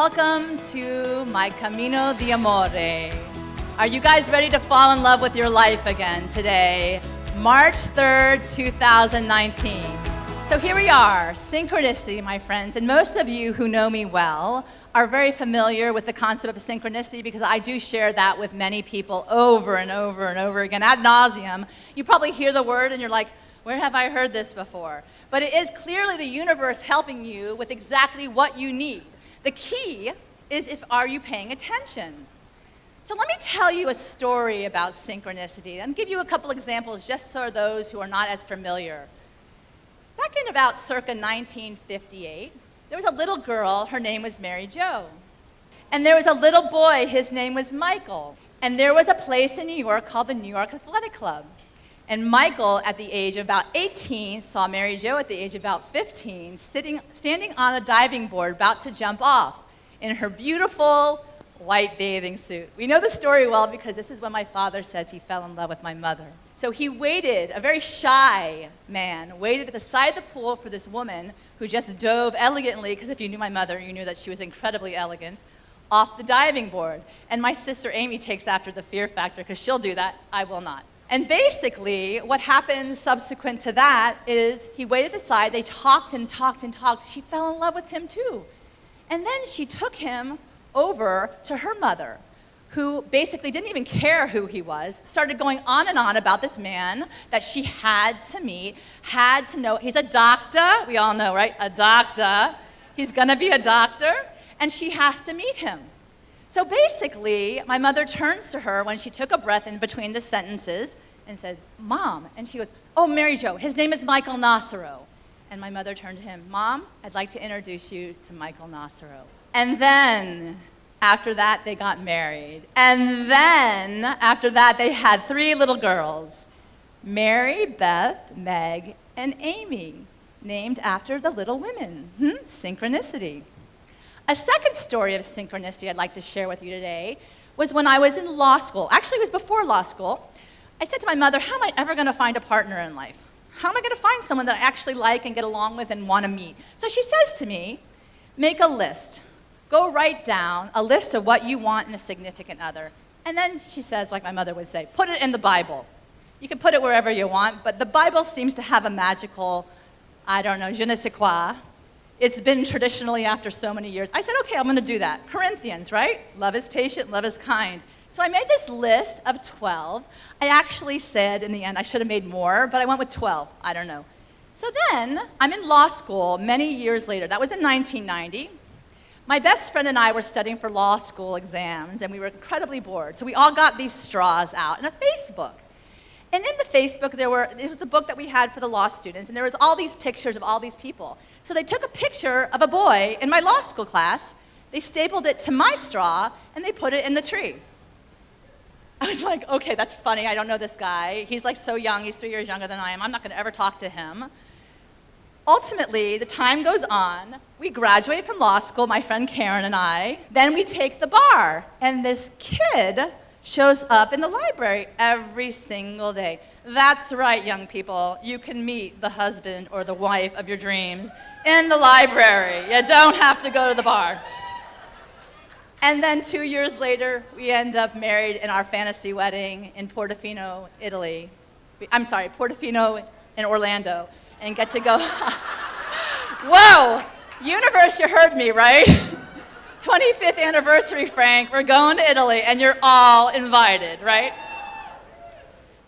welcome to my Camino de Amore. Are you guys ready to fall in love with your life again today, March 3rd, 2019? So here we are, synchronicity, my friends, and most of you who know me well are very familiar with the concept of synchronicity because I do share that with many people over and over and over again, ad nauseum. You probably hear the word and you're like, where have I heard this before? But it is clearly the universe helping you with exactly what you need. The key is are you paying attention? So let me tell you a story about synchronicity and give you a couple examples just for those who are not as familiar. Back in about circa 1958, there was a little girl, her name was Mary Jo. And there was a little boy, his name was Michael. And there was a place in New York called the New York Athletic Club. And Michael, at the age of about 18, saw Mary Jo at the age of about 15, standing on a diving board about to jump off in her beautiful white bathing suit. We know the story well because this is when my father says he fell in love with my mother. So he waited, a very shy man, waited at the side of the pool for this woman who just dove elegantly, because if you knew my mother, you knew that she was incredibly elegant, off the diving board. And my sister Amy takes after the fear factor because she'll do that, I will not. And basically, what happened subsequent to that is he waited at the side, they talked and talked and talked. She fell in love with him too. And then she took him over to her mother, who basically didn't even care who he was, started going on and on about this man that she had to meet, had to know. He's a doctor, we all know, right? A doctor. He's gonna be a doctor, and she has to meet him. So basically, my mother turns to her when she took a breath in between the sentences and said, Mom, and she goes, oh, Mary Jo, his name is Meg Nocero. And my mother turned to him, Mom, I'd like to introduce you to Meg Nocero. And then, after that, they got married. And then, after that, they had 3 little girls, Mary, Beth, Meg, and Amy, named after the Little Women. Synchronicity. A second story of synchronicity I'd like to share with you today was when I was in law school. Actually, it was before law school. I said to my mother, how am I ever going to find a partner in life? How am I going to find someone that I actually like and get along with and want to meet? So she says to me, make a list. Go write down a list of what you want in a significant other. And then she says, like my mother would say, put it in the Bible. You can put it wherever you want, but the Bible seems to have a magical, I don't know, je ne sais quoi. It's been traditionally after so many years. I said, okay, I'm gonna do that. Corinthians, right? Love is patient, love is kind. So I made this list of 12. I actually said in the end, I should have made more, but I went with 12, I don't know. So then, I'm in law school many years later. That was in 1990. My best friend and I were studying for law school exams, and we were incredibly bored. So we all got these straws out and a Facebook. And in the Facebook, it was the book that we had for the law students, and there was all these pictures of all these people. So they took a picture of a boy in my law school class, they stapled it to my straw, and they put it in the tree. I was like, okay, that's funny, I don't know this guy. He's like so young, he's 3 years younger than I am. I'm not gonna ever talk to him. Ultimately, the time goes on. We graduate from law school, my friend Karen and I. Then we take the bar, and this kid shows up in the library every single day. That's right, young people. You can meet the husband or the wife of your dreams in the library. You don't have to go to the bar. And then 2 years later, we end up married in our fantasy wedding in Portofino, Italy. I'm sorry, Portofino in Orlando, and get to go. Whoa, universe, you heard me, right? 25th anniversary, Frank, we're going to Italy, and you're all invited, right?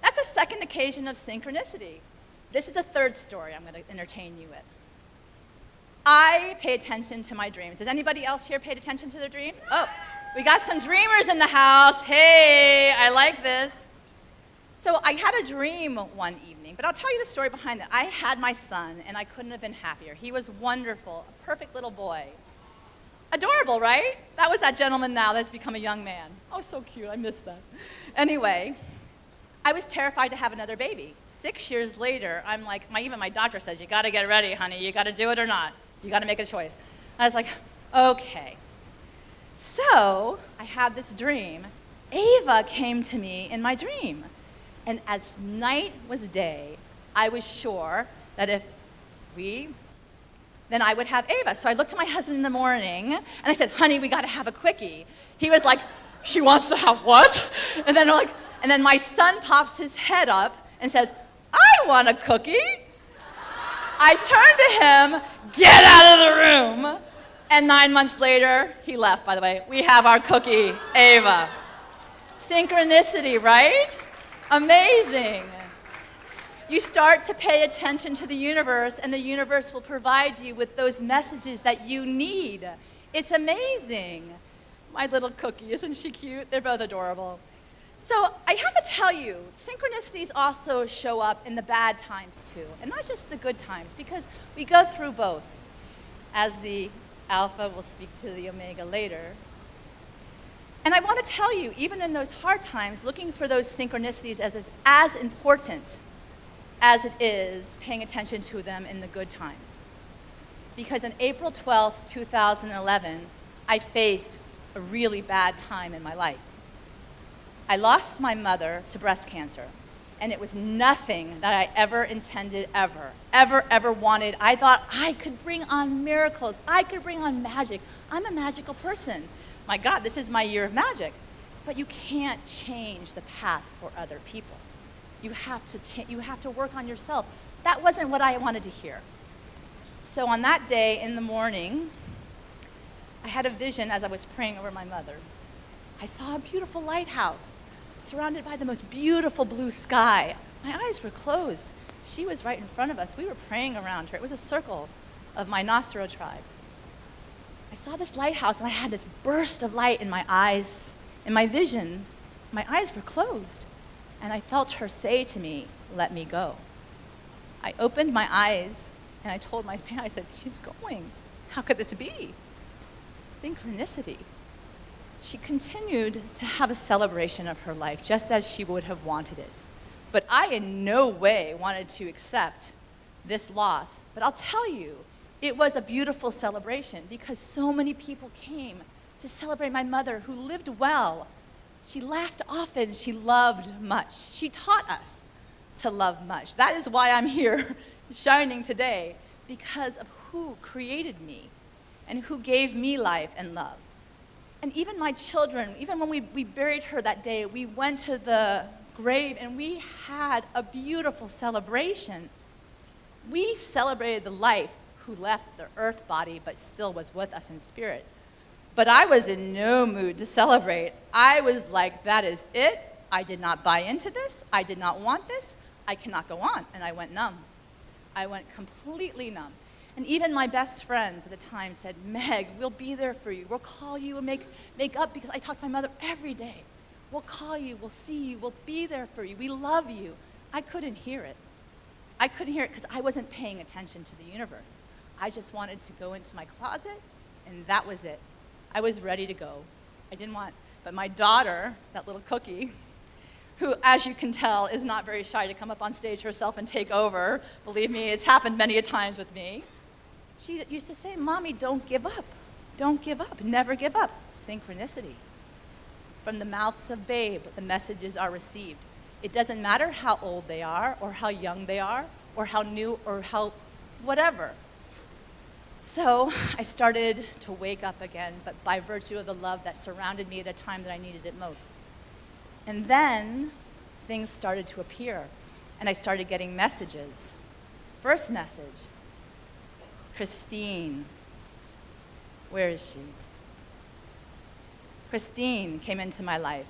That's a second occasion of synchronicity. This is the third story I'm going to entertain you with. I pay attention to my dreams. Has anybody else here paid attention to their dreams? Oh, we got some dreamers in the house. Hey, I like this. So I had a dream one evening, but I'll tell you the story behind that. I had my son, and I couldn't have been happier. He was wonderful, a perfect little boy. Adorable, right? That was that gentleman now that's become a young man. Oh, so cute, I missed that. Anyway, I was terrified to have another baby. 6 years later, I'm like, even my doctor says, you gotta get ready, honey, you gotta do it or not. You gotta make a choice. I was like, okay. So, I had this dream. Ava came to me in my dream. And as night was day, I was sure that if we then I would have Ava. So I looked at my husband in the morning, and I said, honey, we got to have a quickie. He was like, she wants to have what? And then my son pops his head up and says, I want a cookie. I turned to him, get out of the room. And 9 months later, he left, by the way. We have our cookie, Ava. Synchronicity, right? Amazing. You start to pay attention to the universe, and the universe will provide you with those messages that you need. It's amazing. My little cookie, isn't she cute? They're both adorable. So I have to tell you, synchronicities also show up in the bad times too, and not just the good times, because we go through both. As the Alpha will speak to the Omega later. And I want to tell you, even in those hard times, looking for those synchronicities as important as it is paying attention to them in the good times. Because on April 12th, 2011, I faced a really bad time in my life. I lost my mother to breast cancer, and it was nothing that I ever intended ever wanted. I thought I could bring on miracles. I could bring on magic. I'm a magical person. My God, this is my year of magic. But you can't change the path for other people. You have to work on yourself. That wasn't what I wanted to hear. So on that day in the morning, I had a vision as I was praying over my mother. I saw a beautiful lighthouse surrounded by the most beautiful blue sky. My eyes were closed. She was right in front of us. We were praying around her. It was a circle of my Nocero tribe. I saw this lighthouse, and I had this burst of light in my eyes. In my vision, my eyes were closed, and I felt her say to me, let me go. I opened my eyes, and I told my parents, I said, she's going. How could this be? Synchronicity. She continued to have a celebration of her life, just as she would have wanted it. But I in no way wanted to accept this loss. But I'll tell you, it was a beautiful celebration because so many people came to celebrate my mother who lived well. She laughed often, she loved much. She taught us to love much. That is why I'm here shining today, because of who created me and who gave me life and love. And even my children, even when we buried her that day, we went to the grave and we had a beautiful celebration. We celebrated the life who left the earth body but still was with us in spirit. But I was in no mood to celebrate. I was like, that is it. I did not buy into this. I did not want this. I cannot go on. And I went numb. I went completely numb. And even my best friends at the time said, Meg, we'll be there for you. We'll call you and make up, because I talk to my mother every day. We'll call you, we'll see you, we'll be there for you. We love you. I couldn't hear it. I couldn't hear it because I wasn't paying attention to the universe. I just wanted to go into my closet, and that was it. I was ready to go. I didn't want, but my daughter, that little cookie, who, as you can tell, is not very shy to come up on stage herself and take over. Believe me, it's happened many a times with me. She used to say, Mommy, don't give up. Don't give up. Never give up. Synchronicity. From the mouths of babe, the messages are received. It doesn't matter how old they are, or how young they are, or how new, or how whatever. So I started to wake up again, but by virtue of the love that surrounded me at a time that I needed it most. And then things started to appear, and I started getting messages. First message, Christine. Where is she? Christine came into my life.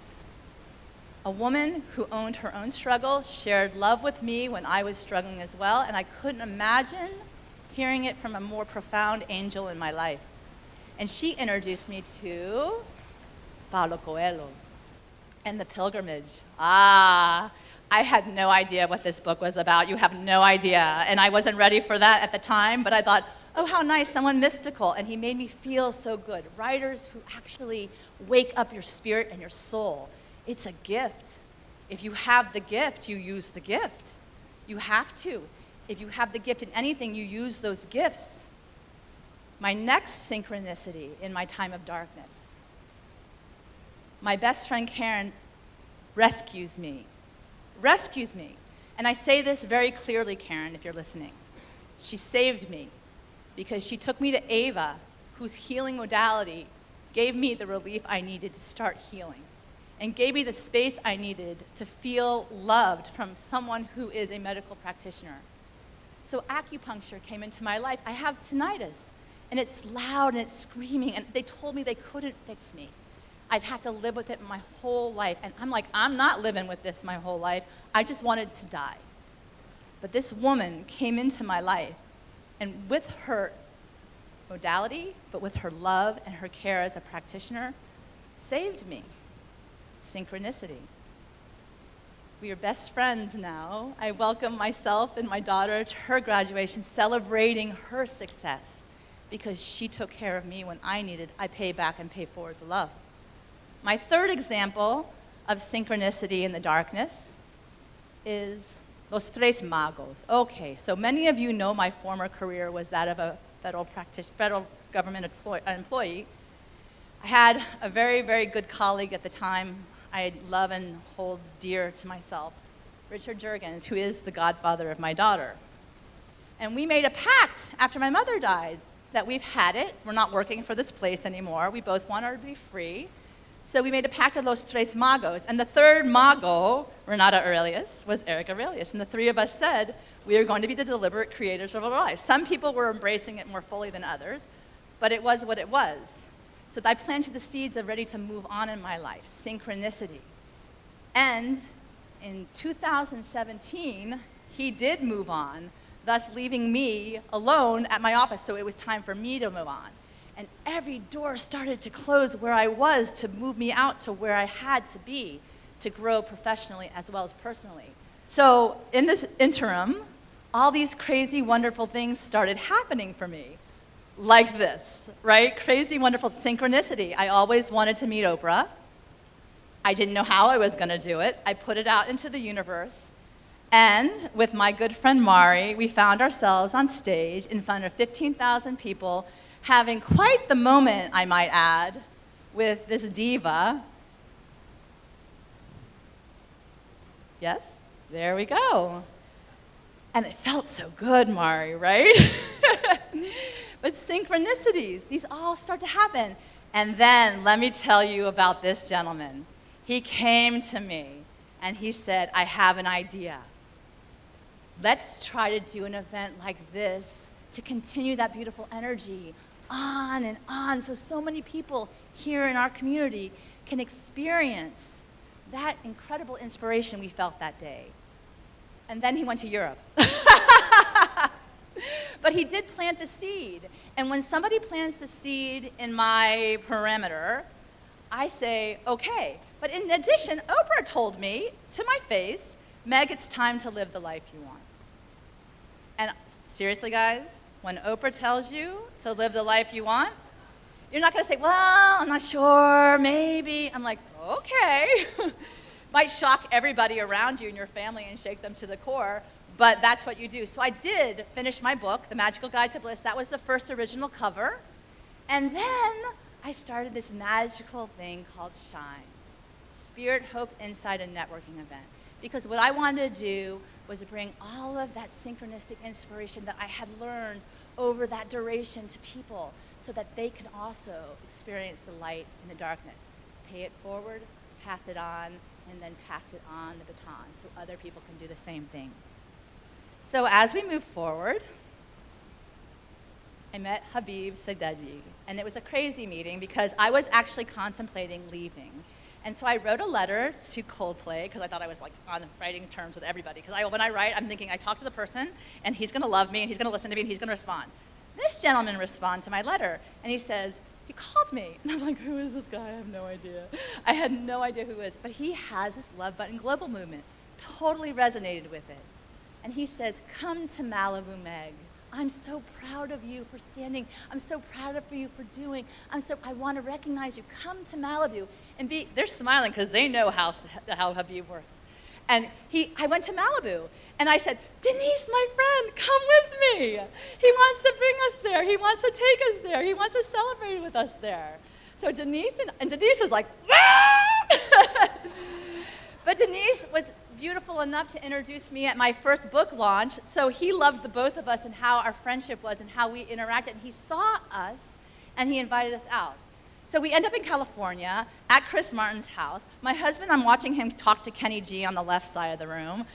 A woman who owned her own struggle, shared love with me when I was struggling as well, and I couldn't imagine hearing it from a more profound angel in my life. And she introduced me to Paulo Coelho and the pilgrimage. I had no idea what this book was about. You have no idea. And I wasn't ready for that at the time, but I thought, oh, how nice, someone mystical. And he made me feel so good. Writers who actually wake up your spirit and your soul. It's a gift. If you have the gift, you use the gift. You have to. If you have the gift in anything, you use those gifts. My next synchronicity in my time of darkness. My best friend Karen rescues me. Rescues me. And I say this very clearly, Karen, if you're listening. She saved me. because she took me to Ava, whose healing modality gave me the relief I needed to start healing and gave me the space I needed to feel loved from someone who is a medical practitioner. So acupuncture came into my life. I have tinnitus, and it's loud and it's screaming, and they told me they couldn't fix me. I'd have to live with it my whole life. And I'm like, I'm not living with this my whole life. I just wanted to die. But this woman came into my life, and with her modality, but with her love and her care as a practitioner, saved me. Synchronicity. We are best friends now. I welcome myself and my daughter to her graduation, celebrating her success because she took care of me when I needed. I pay back and pay forward the love. My third example of synchronicity in the darkness is los tres magos. Okay, so many of you know my former career was that of a federal government employee. I had a very, very good colleague at the time I love and hold dear to myself, Richard Juergens, who is the godfather of my daughter. And we made a pact after my mother died that we've had it. We're not working for this place anymore. We both want her to be free. So we made a pact of los tres magos. And the third mago, Renata Aurelius, was Eric Aurelius. And the three of us said, we are going to be the deliberate creators of our lives. Some people were embracing it more fully than others, but it was what it was. So I planted the seeds of ready to move on in my life, synchronicity. And in 2017, he did move on, thus leaving me alone at my office, so it was time for me to move on. And every door started to close where I was to move me out to where I had to be to grow professionally as well as personally. So in this interim, all these crazy, wonderful things started happening for me. Like this, right? Crazy, wonderful synchronicity. I always wanted to meet Oprah. I didn't know how I was going to do it. I put it out into the universe. And with my good friend Mari, we found ourselves on stage in front of 15,000 people, having quite the moment, I might add, with this diva. Yes, there we go. And it felt so good, Mari, right? But synchronicities, these all start to happen. And then let me tell you about this gentleman. He came to me and he said, I have an idea. Let's try to do an event like this to continue that beautiful energy on and on so many people here in our community can experience that incredible inspiration we felt that day. And then he went to Europe. But he did plant the seed. And when somebody plants the seed in my parameter, I say, okay. But in addition, Oprah told me to my face, Meg, it's time to live the life you want. And seriously, guys, when Oprah tells you to live the life you want, you're not going to say, well, I'm not sure, maybe. I'm like, okay. Might shock everybody around you and your family and shake them to the core, but that's what you do. So I did finish my book, The Magical Guide to Bliss. That was the first original cover. And then I started this magical thing called Shine, Spirit, Hope, Insight, and Networking event. Because what I wanted to do was bring all of that synchronistic inspiration that I had learned over that duration to people so that they can also experience the light in the darkness. Pay it forward, pass it on, and then pass it on the baton so other people can do the same thing. So as we move forward, I met Habib Sadeghi, and it was a crazy meeting because I was actually contemplating leaving. And so I wrote a letter to Coldplay because I thought I was like on writing terms with everybody. Because when I write, I'm thinking I talk to the person, and he's going to love me, and he's going to listen to me, and he's going to respond. This gentleman responds to my letter, and he says, he called me. And I'm like, who is this guy? I have no idea. I had no idea who he is. But he has this Love Button Global movement. Totally resonated with it. And he says, come to Malibu, Meg. I'm so proud of you for standing. I'm so proud of you for doing. I want to recognize you. Come to Malibu and be. They're smiling because they know how Habib works. And I went to Malibu, and I said, Denise, my friend, come with me. He wants to bring us there. He wants to take us there. He wants to celebrate with us there. So Denise, and Denise was like, but Denise was beautiful enough to introduce me at my first book launch. So he loved the both of us and how our friendship was and how we interacted. And he saw us and he invited us out. So we end up in California at Chris Martin's house. My husband, I'm watching him talk to Kenny G on the left side of the room.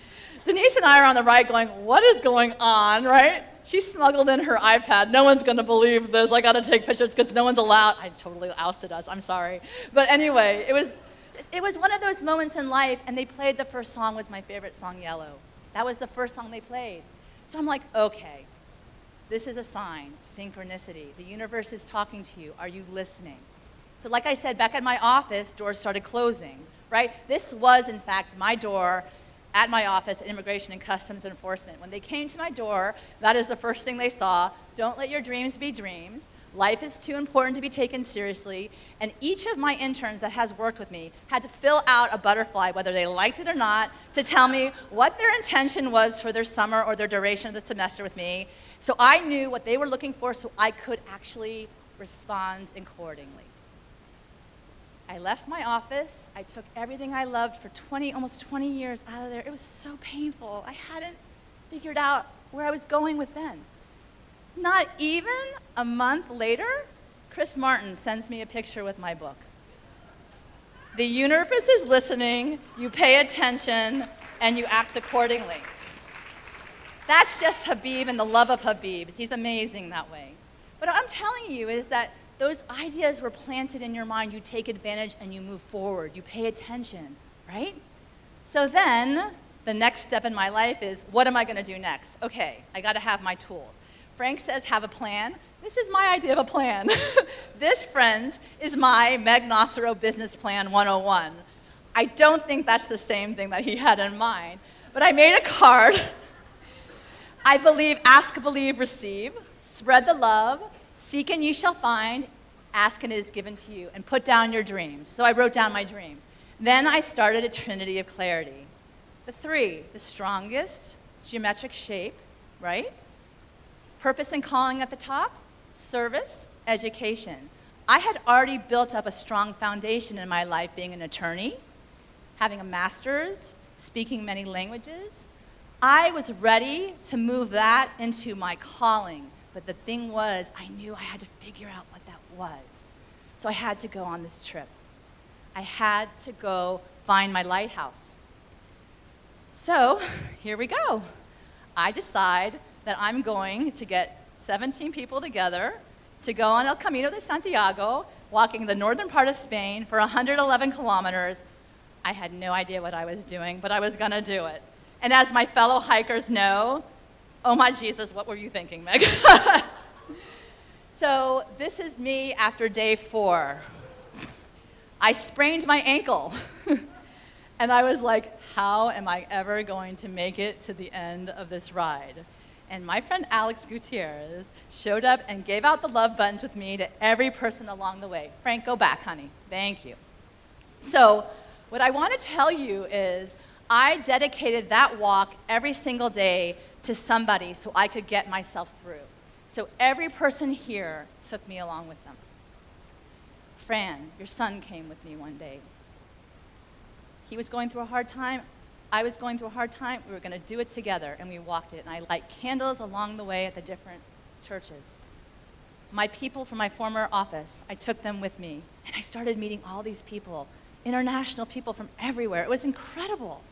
Denise and I are on the right going, what is going on, right? She smuggled in her iPad. No one's going to believe this. I got to take pictures because no one's allowed. I totally ousted us. I'm sorry. But anyway, it was one of those moments in life, and they played the first song, was my favorite song, Yellow. That was the first song they played. So I'm like, okay, this is a sign, synchronicity. The universe is talking to you. Are you listening? So like I said, back at my office, doors started closing, right? This was, in fact, my door at my office at Immigration and Customs Enforcement. When they came to my door, that is the first thing they saw. Don't let your dreams be dreams. Life is too important to be taken seriously. And each of my interns that has worked with me had to fill out a butterfly, whether they liked it or not, to tell me what their intention was for their summer or their duration of the semester with me. So I knew what they were looking for so I could actually respond accordingly. I left my office. I took everything I loved for almost 20 years out of there. It was so painful. I hadn't figured out where I was going with them. Not even a month later, Chris Martin sends me a picture with my book. The universe is listening, you pay attention, and you act accordingly. That's just Habib and the love of Habib. He's amazing that way. But what I'm telling you is that those ideas were planted in your mind. You take advantage and you move forward. You pay attention, right? So then, the next step in my life is, what am I going to do next? Okay, I got to have my tools. Frank says, have a plan. This is my idea of a plan. This, friends, is my Meg Nocero Business Plan 101. I don't think that's the same thing that he had in mind, but I made a card. I believe, ask, believe, receive. Spread the love. Seek and ye shall find, ask and it is given to you, and put down your dreams. So I wrote down my dreams. Then I started a trinity of clarity. The three, the strongest geometric shape, right? Purpose and calling at the top, service, education. I had already built up a strong foundation in my life being an attorney, having a master's, speaking many languages. I was ready to move that into my calling. But the thing was, I knew I had to figure out what that was. So I had to go on this trip. I had to go find my lighthouse. So here we go. I decide that I'm going to get 17 people together to go on El Camino de Santiago, walking the northern part of Spain for 111 kilometers. I had no idea what I was doing, but I was going to do it. And as my fellow hikers know, oh my Jesus, what were you thinking, Meg? So this is me after day 4. I sprained my ankle. And I was like, how am I ever going to make it to the end of this ride? And my friend Alex Gutierrez showed up and gave out the love buttons with me to every person along the way. Frank, go back, honey. Thank you. So what I want to tell you is I dedicated that walk every single day to somebody so I could get myself through. So every person here took me along with them. Fran, your son came with me one day. He was going through a hard time. I was going through a hard time. We were going to do it together, and we walked it. And I light candles along the way at the different churches. My people from my former office, I took them with me, and I started meeting all these people, international people from everywhere. It was incredible.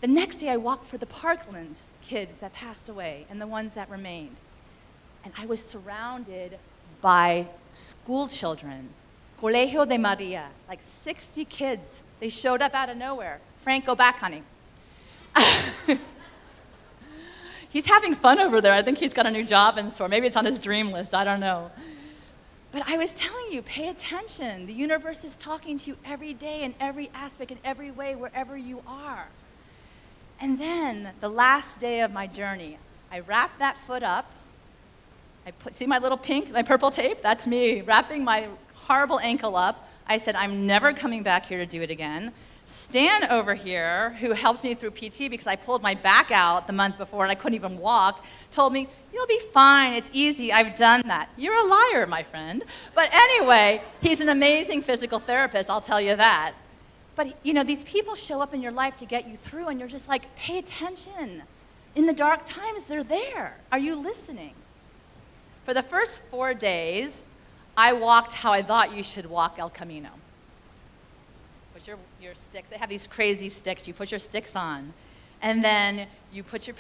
The next day, I walked for the Parkland kids that passed away and the ones that remained. And I was surrounded by school children, Colegio de Maria, like 60 kids. They showed up out of nowhere. Frank, go back, honey. He's having fun over there. I think he's got a new job in store. Maybe it's on his dream list. I don't know. But I was telling you, pay attention. The universe is talking to you every day in every aspect, in every way, wherever you are. And then, the last day of my journey, I wrapped that foot up. See my little my purple tape? That's me wrapping my horrible ankle up. I said, I'm never coming back here to do it again. Stan over here, who helped me through PT because I pulled my back out the month before and I couldn't even walk, told me, you'll be fine, it's easy, I've done that. You're a liar, my friend. But anyway, he's an amazing physical therapist, I'll tell you that. But, these people show up in your life to get you through, and you're just like, pay attention. In the dark times, they're there. Are you listening? For the first 4 days, I walked how I thought you should walk El Camino. Put your sticks. They have these crazy sticks. You put your sticks on, and then you put your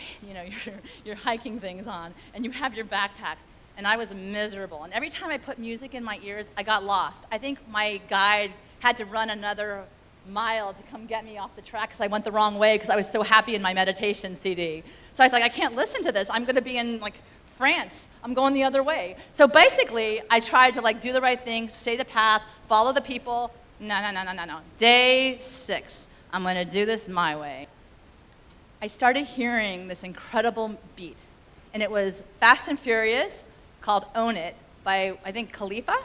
hiking things on, and you have your backpack. And I was miserable. And every time I put music in my ears, I got lost. I think my guide had to run another mile to come get me off the track because I went the wrong way because I was so happy in my meditation CD. So I was like, I can't listen to this. I'm going to be in France. I'm going the other way. So basically, I tried to do the right thing, stay the path, follow the people. No. Day 6, I'm going to do this my way. I started hearing this incredible beat, and it was Fast and Furious, called Own It by, I think, Khalifa.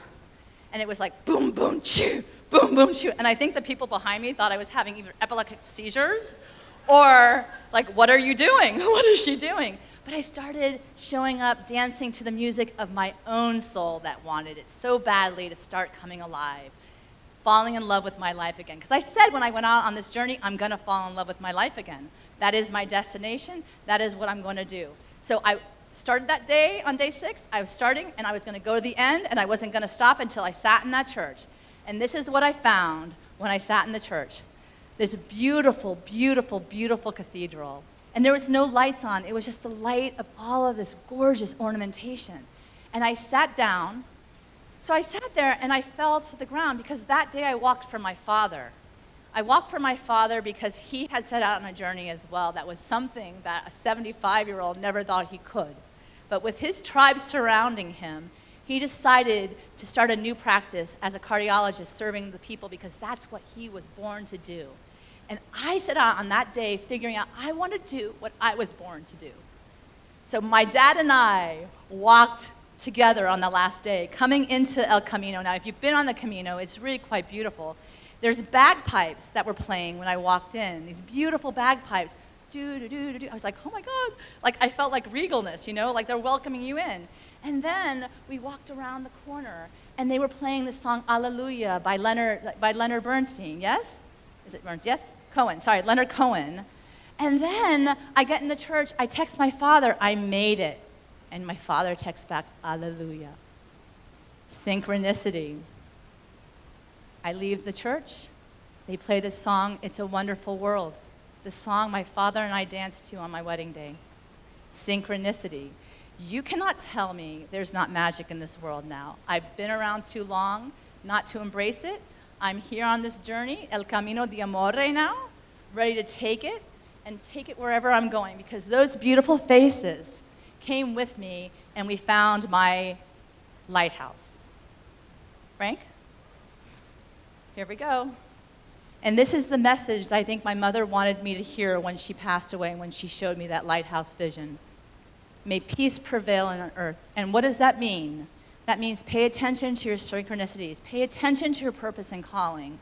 And it was like boom, boom, choo, boom, boom, choo. And I think the people behind me thought I was having either epileptic seizures or what are you doing? What is she doing? But I started showing up, dancing to the music of my own soul that wanted it so badly to start coming alive, falling in love with my life again. Because I said when I went out on this journey, I'm going to fall in love with my life again. That is my destination. That is what I'm going to do. So I started that day on day 6. I was starting, and I was going to go to the end, and I wasn't going to stop until I sat in that church. And this is what I found when I sat in the church. This beautiful, beautiful, beautiful cathedral. And there was no lights on. It was just the light of all of this gorgeous ornamentation. And I sat down. So I sat there, and I fell to the ground because that day I walked for my father. I walked for my father because he had set out on a journey as well that was something that a 75-year-old never thought he could. But with his tribe surrounding him, he decided to start a new practice as a cardiologist serving the people because that's what he was born to do. And I set out on that day figuring out I want to do what I was born to do. So my dad and I walked together on the last day, coming into El Camino. Now, if you've been on the Camino, it's really quite beautiful. There's bagpipes that were playing when I walked in, these beautiful bagpipes. Do-do-do-do-do. I was like, oh my God. I felt like regalness, they're welcoming you in. And then we walked around the corner, and they were playing the song Alleluia by Leonard Bernstein, yes? Is it Bernstein? Yes? Cohen, sorry, Leonard Cohen. And then I get in the church, I text my father, I made it. And my father texts back, Alleluia. Synchronicity. I leave the church. They play this song, It's a Wonderful World. The song my father and I danced to on my wedding day. Synchronicity. You cannot tell me there's not magic in this world now. I've been around too long not to embrace it. I'm here on this journey, El Camino de Amore now, ready to take it and take it wherever I'm going because those beautiful faces came with me and we found my lighthouse. Frank? Here we go. And this is the message that I think my mother wanted me to hear when she passed away and when she showed me that lighthouse vision. May peace prevail on earth. And what does that mean? That means pay attention to your synchronicities. Pay attention to your purpose and calling.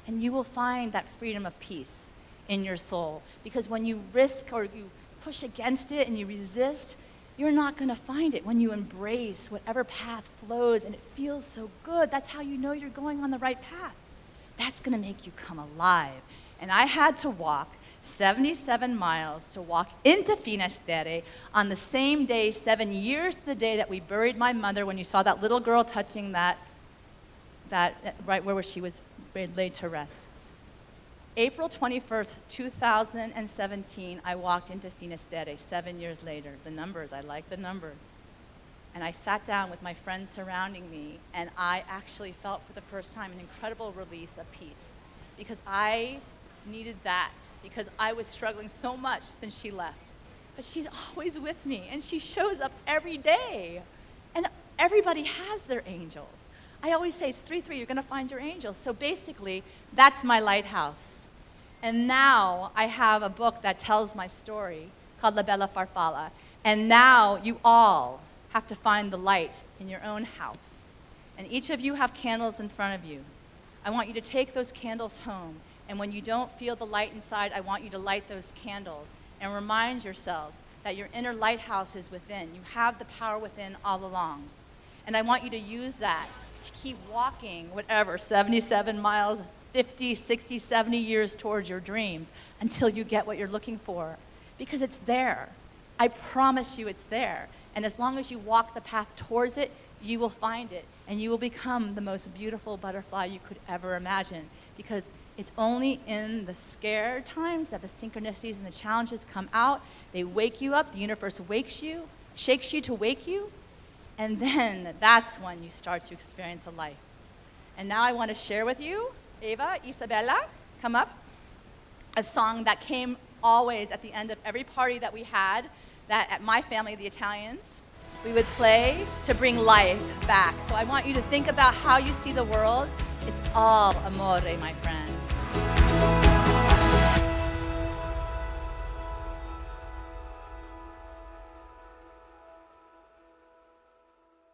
And you will find that freedom of peace in your soul. Because when you risk or you push against it and you resist, you're not going to find it. When you embrace whatever path flows and it feels so good, that's how you know you're going on the right path. That's going to make you come alive. And I had to walk 77 miles to walk into Finisterre on the same day, 7 years to the day that we buried my mother, when you saw that little girl touching that right where she was laid to rest. April 21st, 2017, I walked into Finisterre 7 years later. The numbers, I like the numbers. And I sat down with my friends surrounding me, and I actually felt for the first time an incredible release of peace. Because I needed that, because I was struggling so much since she left. But she's always with me, and she shows up every day. And everybody has their angels. I always say, it's 3-3, you're going to find your angels. So basically, that's my lighthouse. And now I have a book that tells my story called La Bella Farfalla. And now you all have to find the light in your own house. And each of you have candles in front of you. I want you to take those candles home. And when you don't feel the light inside, I want you to light those candles and remind yourselves that your inner lighthouse is within. You have the power within all along. And I want you to use that to keep walking, whatever, 77 miles 50, 60, 70 years towards your dreams until you get what you're looking for. Because it's there. I promise you it's there. And as long as you walk the path towards it, you will find it. And you will become the most beautiful butterfly you could ever imagine. Because it's only in the scared times that the synchronicities and the challenges come out. They wake you up. The universe wakes you, shakes you to wake you. And then that's when you start to experience a life. And now I want to share with you, Eva, Isabella, come up, a song that came always at the end of every party that we had, that at my family, the Italians, we would play to bring life back. So I want you to think about how you see the world. It's all amore, my friend.